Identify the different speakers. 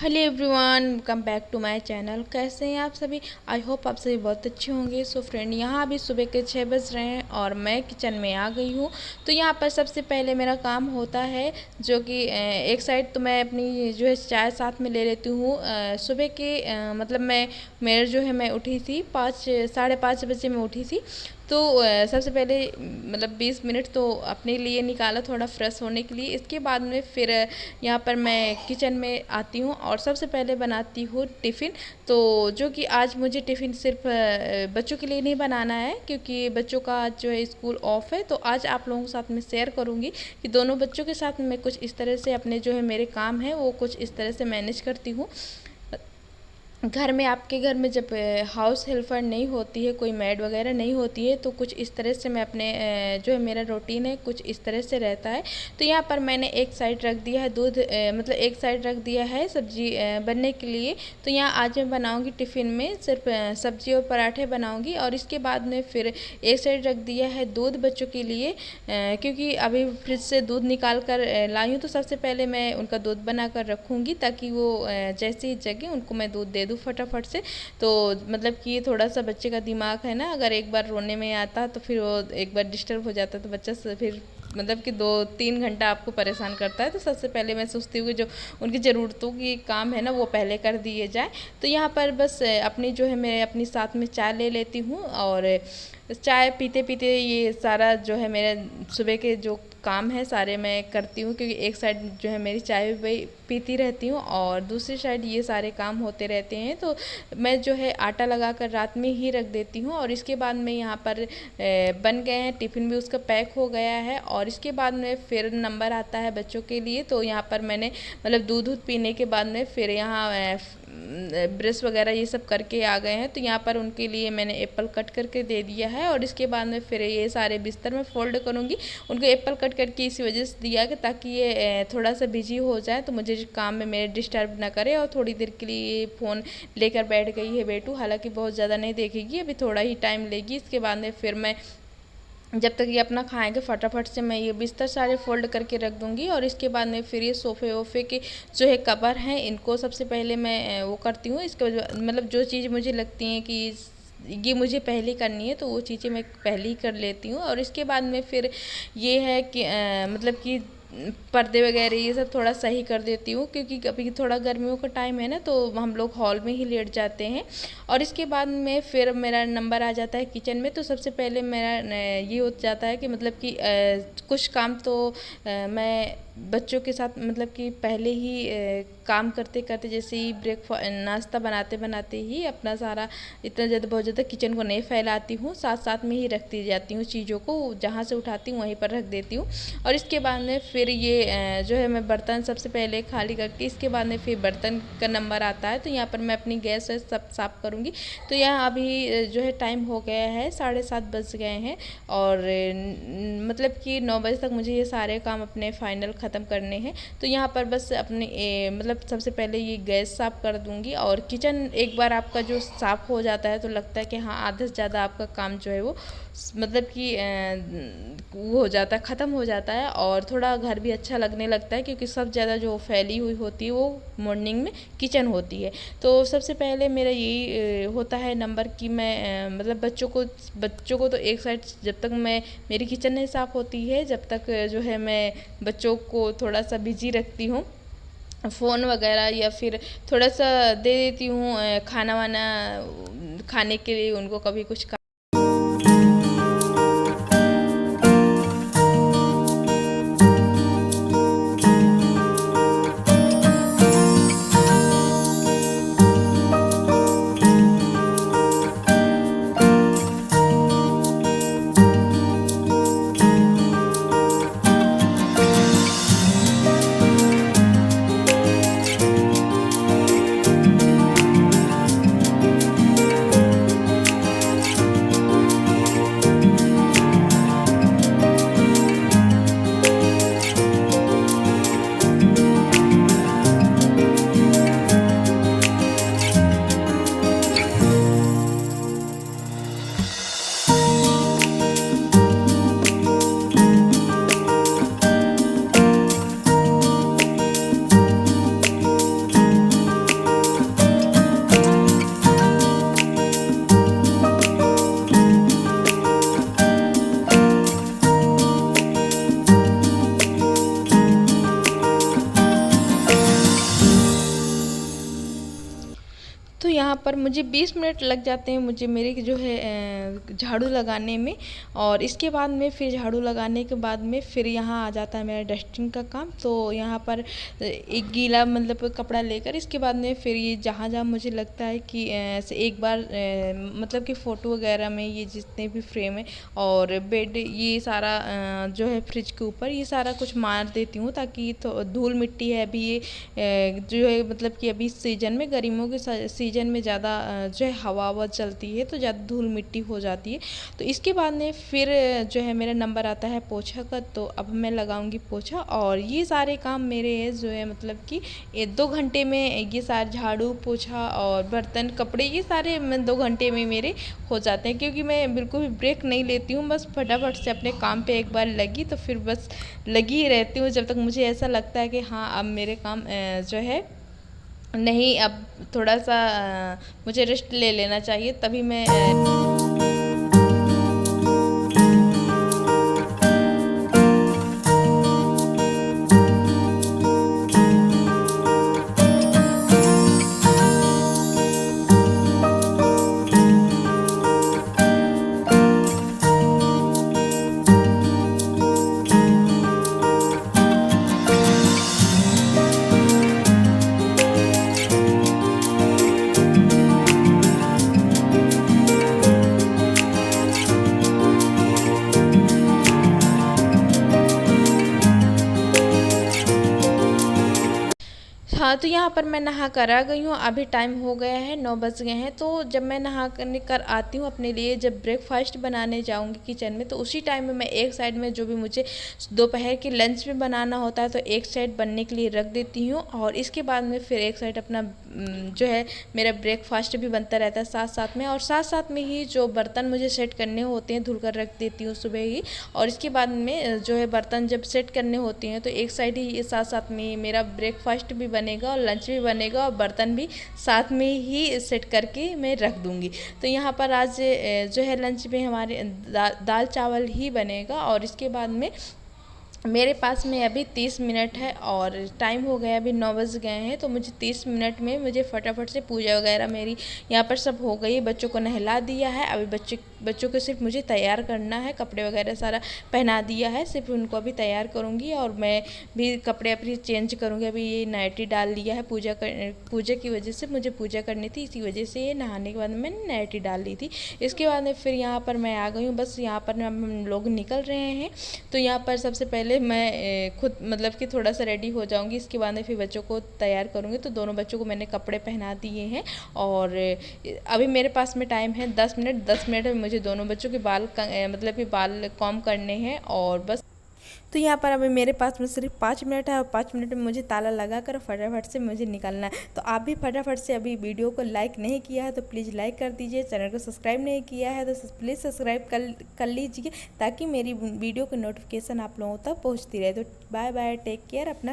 Speaker 1: Hello everyone, welcome back to my channel. कैसे हैं आप सभी? आई होप आप सभी बहुत अच्छे होंगे। सो फ्रेंड, यहाँ अभी सुबह के 6 बज रहे हैं और मैं किचन में आ गई हूँ। तो यहाँ पर सबसे पहले मेरा काम होता है जो कि एक साइड तो मैं अपनी जो है चाय साथ में ले लेती हूँ। सुबह के मतलब मेरे जो है मैं उठी थी 5 साढ़े 5 बजे मैं उठी थी। तो सबसे पहले मतलब 20 मिनट तो अपने लिए निकाला थोड़ा फ्रेश होने के लिए। इसके बाद में फिर यहाँ पर मैं किचन में आती हूँ और सबसे पहले बनाती हूँ टिफ़िन। तो जो कि आज मुझे टिफ़िन सिर्फ बच्चों के लिए नहीं बनाना है, क्योंकि बच्चों का आज जो है स्कूल ऑफ है। तो आज आप लोगों के साथ में शेयर करूँगी कि दोनों बच्चों के साथ मैं कुछ इस तरह से अपने जो है मेरे काम हैं वो कुछ इस तरह से मैनेज करती हूँ। घर में आपके घर में जब हाउस हेल्पर नहीं होती है, कोई मेड वगैरह नहीं होती है, तो कुछ इस तरह से मैं अपने जो है मेरा रूटीन है कुछ इस तरह से रहता है। तो यहाँ पर मैंने एक साइड रख दिया है दूध, मतलब एक साइड रख दिया है सब्जी बनने के लिए। तो यहाँ आज मैं बनाऊँगी टिफ़िन में सिर्फ सब्जी और पराठे बनाऊँगी। और इसके बाद में फिर एक साइड रख दिया है दूध बच्चों के लिए, क्योंकि अभी फ्रिज से दूध निकाल कर लाई हूँ। तो सबसे पहले मैं उनका दूध बना कर रखूँगी ताकि वो जैसे ही जगें उनको मैं दूध दे दूँ फटाफट से। तो मतलब कि थोड़ा सा बच्चे का दिमाग है ना, अगर एक बार रोने में आता तो फिर वो एक बार डिस्टर्ब हो जाता है तो बच्चा फिर मतलब कि 2-3 घंटा आपको परेशान करता है। तो सबसे पहले मैं सोचती हूँ कि जो उनकी ज़रूरतों की काम है ना वो पहले कर दिए जाए। तो यहाँ पर बस अपनी जो है मैं अपनी साथ में चाय ले लेती हूँ और चाय पीते पीते ये सारा जो है मेरे सुबह के जो काम है सारे मैं करती हूँ, क्योंकि एक साइड जो है मेरी चाय भी पीती रहती हूँ और दूसरी साइड ये सारे काम होते रहते हैं। तो मैं जो है आटा लगा कर रात में ही रख देती हूँ और इसके बाद में यहाँ पर बन गए हैं, टिफ़िन भी उसका पैक हो गया है। और इसके बाद में फिर नंबर आता है बच्चों के लिए। तो यहाँ पर मैंने मतलब दूध पीने के बाद में फिर यहाँ ब्रश वगैरह ये सब करके आ गए हैं। तो यहाँ पर उनके लिए मैंने एप्पल कट करके दे दिया है और इसके बाद में फिर ये सारे बिस्तर में फ़ोल्ड करूँगी। उनको एप्पल कट करके इसी वजह से दिया कि ताकि ये थोड़ा सा बिजी हो जाए तो मुझे काम में मेरे डिस्टर्ब ना करे। और थोड़ी देर के लिए फ़ोन लेकर बैठ गई है बेटू, हालांकि बहुत ज़्यादा नहीं देखेगी, अभी थोड़ा ही टाइम लेगी। इसके बाद में फिर मैं जब तक ये अपना खाएंगे फटाफट से मैं ये बिस्तर सारे फोल्ड करके रख दूँगी। और इसके बाद में फिर ये सोफ़े वोफ़े के जो है कवर हैं इनको सबसे पहले मैं वो करती हूँ। इसके मतलब जो चीज़ मुझे लगती हैं कि ये मुझे पहले करनी है तो वो चीज़ें मैं पहले ही कर लेती हूँ। और इसके बाद में फिर ये है कि मतलब कि पर्दे वगैरह ये सब थोड़ा सही कर देती हूँ, क्योंकि अभी थोड़ा गर्मियों का टाइम है ना तो हम लोग हॉल में ही लेट जाते हैं। और इसके बाद में फिर मेरा नंबर आ जाता है किचन में। तो सबसे पहले मेरा ये हो जाता है कि मतलब कि कुछ काम तो मैं बच्चों के साथ मतलब कि पहले ही काम करते करते जैसे ही नाश्ता बनाते बनाते ही अपना सारा इतना ज़्यादा बहुत ज़्यादा किचन को नहीं फैलाती हूँ, साथ साथ में ही रखती जाती हूँ चीज़ों को, जहाँ से उठाती हूँ वहीं पर रख देती हूँ। और इसके बाद में फिर ये जो है मैं बर्तन सबसे पहले खाली करके इसके बाद में फिर बर्तन का नंबर आता है। तो यहाँ पर मैं अपनी गैस सब साफ़ करूँगी। तो यहाँ अभी जो है टाइम हो गया है 7:30 बज गए हैं और मतलब कि 9 बजे तक मुझे ये सारे काम अपने फाइनल ख़त्म करने हैं। तो यहाँ पर बस अपने मतलब सबसे पहले ये गैस साफ़ कर दूँगी। और किचन एक बार आपका जो साफ़ हो जाता है तो लगता है कि हाँ आधे से ज़्यादा आपका काम जो है वो मतलब कि वो हो जाता है, ख़त्म हो जाता है। और थोड़ा घर भी अच्छा लगने लगता है, क्योंकि सब ज़्यादा जो फैली हुई होती है वो मॉर्निंग में किचन होती है। तो सबसे पहले मेरा यही होता है नंबर कि मैं मतलब बच्चों को तो एक साइड जब तक मैं मेरी किचन नहीं साफ़ होती है जब तक जो है मैं बच्चों को थोड़ा सा बिजी रखती हूँ, फ़ोन वगैरह या फिर थोड़ा सा दे देती हूँ खाना वाना खाने के लिए उनको, कभी कुछ यहाँ पर मुझे 20 मिनट लग जाते हैं मुझे मेरे जो है झाड़ू लगाने में। और इसके बाद में फिर झाड़ू लगाने के बाद में फिर यहाँ आ जाता है मेरा डस्टिंग का काम। तो यहाँ पर एक गीला मतलब कपड़ा लेकर इसके बाद में फिर ये जहाँ जहाँ मुझे लगता है कि एक बार मतलब कि फ़ोटो वगैरह में ये जितने भी फ्रेम है और बेड ये सारा जो है फ्रिज के ऊपर ये सारा कुछ मार देती हूँ, ताकि तो धूल मिट्टी है अभी ये जो है मतलब कि अभी सीजन में गर्मियों के सीजन में ज़्यादा जो है हवा चलती है तो ज़्यादा धूल मिट्टी हो जाती है। तो इसके बाद में फिर जो है मेरा नंबर आता है पोछा का। तो अब मैं लगाऊंगी पोछा और ये सारे काम मेरे जो है मतलब कि 2 घंटे में ये सारे झाड़ू पोछा और बर्तन कपड़े ये सारे 2 घंटे में मेरे हो जाते हैं, क्योंकि मैं बिल्कुल भी ब्रेक नहीं लेती हूँ। बस फटाफट से अपने काम पे एक बार लगी तो फिर बस लगी ही रहती हूँ जब तक मुझे ऐसा लगता है कि हाँ अब मेरे काम जो है नहीं, अब थोड़ा सा मुझे रेस्ट ले लेना चाहिए, तभी मैं हाँ। तो यहाँ पर मैं नहा कर आ गई हूँ। अभी टाइम हो गया है 9 बज गए हैं। तो जब मैं नहा कर आती हूँ अपने लिए जब ब्रेकफास्ट बनाने जाऊँगी किचन में, तो उसी टाइम में मैं एक साइड में जो भी मुझे दोपहर के लंच में बनाना होता है तो एक साइड बनने के लिए रख देती हूँ। और इसके बाद में फिर एक साइड अपना जो है मेरा ब्रेकफास्ट भी बनता रहता है साथ साथ में। और साथ साथ में ही जो बर्तन मुझे सेट करने होते हैं धुल कर रख देती हूँ सुबह ही। और इसके बाद में जो है बर्तन जब सेट करने होते हैं तो एक साइड ही साथ साथ में मेरा ब्रेकफास्ट भी बनेगा और लंच भी बनेगा और बर्तन भी साथ में ही सेट करके मैं रख दूँगी। तो यहाँ पर आज जो है लंच में हमारे दाल चावल ही बनेगा। और इसके बाद में मेरे पास में अभी 30 मिनट है और टाइम हो गया अभी 9 बज गए हैं। तो मुझे 30 मिनट में मुझे फटाफट से पूजा वगैरह मेरी यहाँ पर सब हो गई। बच्चों को नहला दिया है, अभी बच्चों को सिर्फ मुझे तैयार करना है, कपड़े वगैरह सारा पहना दिया है, सिर्फ उनको अभी तैयार करूँगी। और मैं भी कपड़े अपनी चेंज करूँगी। अभी ये नाइटी डाल लिया है पूजा की वजह से, मुझे पूजा करनी थी इसी वजह से ये नहाने के बाद मैंने नाइटी डाल ली थी। इसके बाद में फिर यहाँ पर मैं आ गई हूँ, बस यहाँ पर हम लोग निकल रहे हैं। तो यहाँ पर सबसे पहले मैं खुद मतलब कि थोड़ा सा रेडी हो जाऊंगी, इसके बाद में फिर बच्चों को तैयार करूंगी। तो दोनों बच्चों को मैंने कपड़े पहना दिए हैं और अभी मेरे पास में टाइम है 10 मिनट। 10 मिनट में मुझे दोनों बच्चों के बाल मतलब कि बाल कॉम्ब करने हैं और बस। तो यहाँ पर अभी मेरे पास में सिर्फ 5 मिनट है और 5 मिनट में मुझे ताला लगा कर फटाफट से मुझे निकलना है। तो आप भी फटाफट से अभी वीडियो को लाइक नहीं किया है तो प्लीज़ लाइक कर दीजिए, चैनल को सब्सक्राइब नहीं किया है तो प्लीज़ सब्सक्राइब कर लीजिए, ताकि मेरी वीडियो की नोटिफिकेशन आप लोगों तक पहुँचती रहे। तो बाय बाय, टेक केयर, अपना